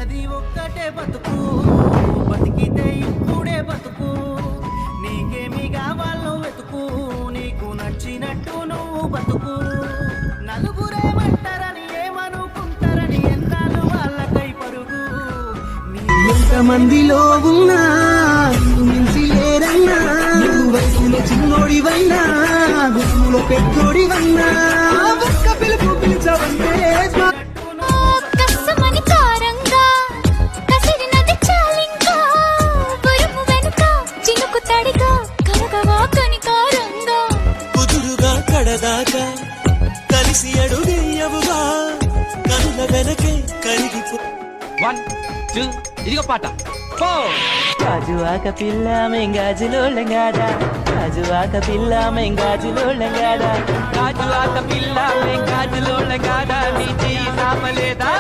ఉన్నది ఒక్కటే బతుకు, బతికితే ఇప్పుడే బతుకు. నీకేమి కావాలో వెతుకు, నీకు నచ్చినట్టు నువ్వు బతుకు. నలుగురేమంటారని ఏమనుకుంటారని ఎన్నాళ్ళు వాళ్ళకై పరుగు. ఎంతమందిలో ఉన్నా నిన్ను మించి లేరన్నా, నువ్వు వయసులో చిన్నోడివైనా గురువులో పెద్దోడివన్నా, ఒక్క పిలుపు పిలిచవంటే కడదాకా కలిసి అడుగయ్యవుగా కనుల వెనకే కరిగిపో. 1 2 ఇదిగో పాట. రాజువాక పిల్ల మెంగాజులో లంగాడా, రాజువాక పిల్ల మెంగాజులో లంగాడా, రాజు ఆక పిల్ల మెంగాజులో లగాడా, నీ చెయ్యి తాపలేదా?